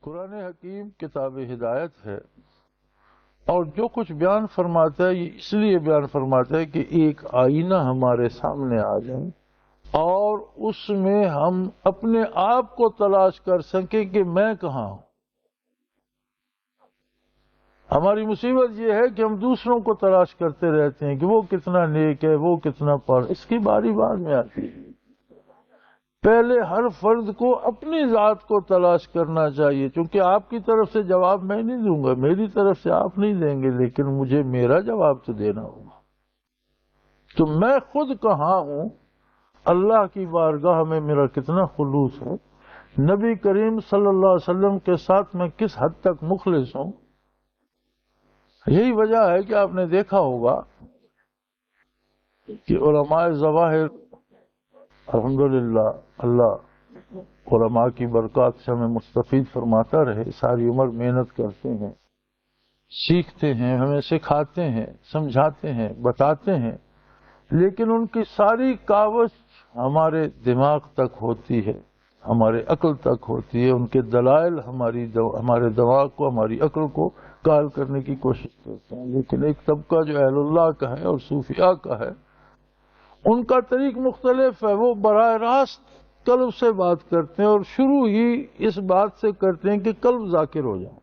قرآن حکیم کتاب ہدایت ہے، اور جو کچھ بیان فرماتا ہے یہ اس لیے بیان فرماتا ہے کہ ایک آئینہ ہمارے سامنے آ جائے اور اس میں ہم اپنے آپ کو تلاش کر سکیں کہ میں کہاں ہوں۔ ہماری مصیبت یہ ہے کہ ہم دوسروں کو تلاش کرتے رہتے ہیں کہ وہ کتنا نیک ہے، وہ کتنا اس کی باری بعد میں آتی ہے۔ پہلے ہر فرد کو اپنی ذات کو تلاش کرنا چاہیے، چونکہ آپ کی طرف سے جواب میں نہیں دوں گا، میری طرف سے آپ نہیں دیں گے، لیکن مجھے میرا جواب تو دینا ہوگا۔ تو میں خود کہاں ہوں، اللہ کی بارگاہ میں میرا کتنا خلوص ہے، نبی کریم صلی اللہ علیہ وسلم کے ساتھ میں کس حد تک مخلص ہوں۔ یہی وجہ ہے کہ آپ نے دیکھا ہوگا کہ علماء ظواہر الحمدللہ اللہ علماء کی برکات سے ہمیں مستفید فرماتا رہے، ساری عمر محنت کرتے ہیں، سیکھتے ہیں، ہمیں سکھاتے ہیں، سمجھاتے ہیں، بتاتے ہیں، لیکن ان کی ساری کاوش ہمارے دماغ تک ہوتی ہے، ہمارے عقل تک ہوتی ہے، ان کے دلائل ہمارے دماغ کو، ہماری عقل کو کال کرنے کی کوشش کرتے ہیں۔ لیکن ایک طبقہ جو اہل اللہ کا ہے اور صوفیاء کا ہے، ان کا طریق مختلف ہے، وہ براہ راست قلب سے بات کرتے ہیں اور شروع ہی اس بات سے کرتے ہیں کہ قلب ذاکر ہو جائے۔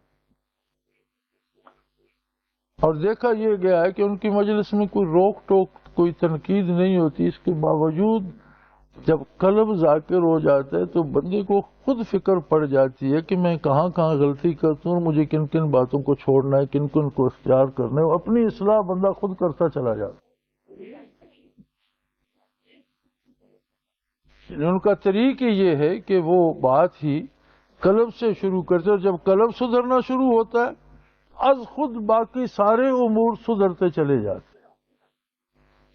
اور دیکھا یہ گیا ہے کہ ان کی مجلس میں کوئی روک ٹوک، کوئی تنقید نہیں ہوتی، اس کے باوجود جب قلب ذاکر ہو جاتا ہے تو بندے کو خود فکر پڑ جاتی ہے کہ میں کہاں کہاں غلطی کرتا ہوں، مجھے کن کن باتوں کو چھوڑنا ہے، کن کن کو اختیار کرنا ہے، اپنی اصلاح بندہ خود کرتا چلا جاتا ہے۔ ان کا طریق یہ ہے کہ وہ بات ہی قلب سے شروع کرتے، اور جب قلب سدھرنا شروع ہوتا ہے از خود باقی سارے امور سدھرتے چلے جاتے ہیں۔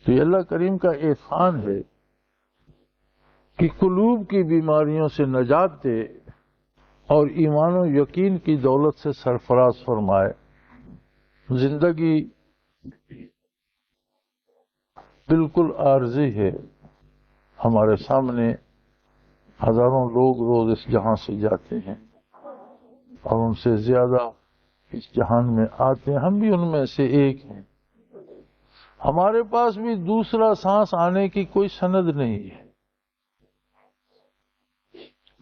تو یہ اللہ کریم کا احسان ہے کہ قلوب کی بیماریوں سے نجات دے اور ایمان و یقین کی دولت سے سرفراز فرمائے۔ زندگی بالکل عارضی ہے، ہمارے سامنے ہزاروں لوگ روز اس جہاں سے جاتے ہیں اور ان سے زیادہ اس جہان میں آتے ہیں، ہم بھی ان میں سے ایک ہیں۔ ہمارے پاس بھی دوسرا سانس آنے کی کوئی سند نہیں ہے۔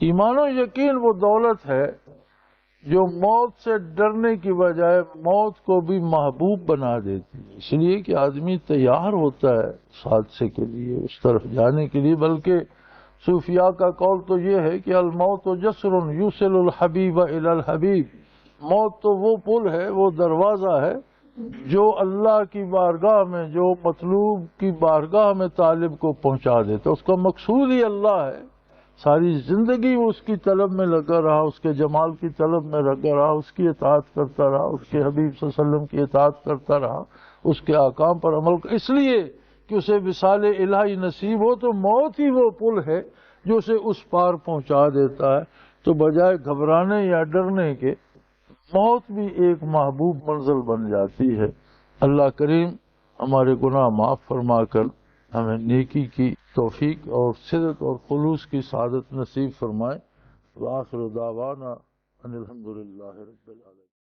ایمان و یقین وہ دولت ہے جو موت سے ڈرنے کی بجائے موت کو بھی محبوب بنا دیتی ہے، اس لیے کہ آدمی تیار ہوتا ہے اس حادثے کے لیے، اس طرف جانے کے لیے۔ بلکہ صوفیاء کا قول تو یہ ہے کہ الموت جسر یوصل الحبیب الی الحبیب، موت تو وہ پل ہے، وہ دروازہ ہے جو اللہ کی بارگاہ میں، جو مطلوب کی بارگاہ میں طالب کو پہنچا دیتا ہے۔ اس کا مقصود ہی اللہ ہے، ساری زندگی وہ اس کی طلب میں لگا رہا، اس کے جمال کی طلب میں لگا رہا، اس کی اطاعت کرتا رہا، اس کے حبیب صلی اللہ علیہ وسلم کی اطاعت کرتا رہا، اس کے احکام پر عمل اس لیے کہ اسے وصال الہی نصیب ہو۔ تو موت ہی وہ پل ہے جو اسے اس پار پہنچا دیتا ہے۔ تو بجائے گھبرانے یا ڈرنے کے، موت بھی ایک محبوب منزل بن جاتی ہے۔ اللہ کریم ہمارے گناہ معاف فرما کر ہمیں نیکی کی توفیق اور صدق اور خلوص کی سعادت نصیب فرمائے۔ وآخر دعوانا ان الحمدللہ رب العالمین۔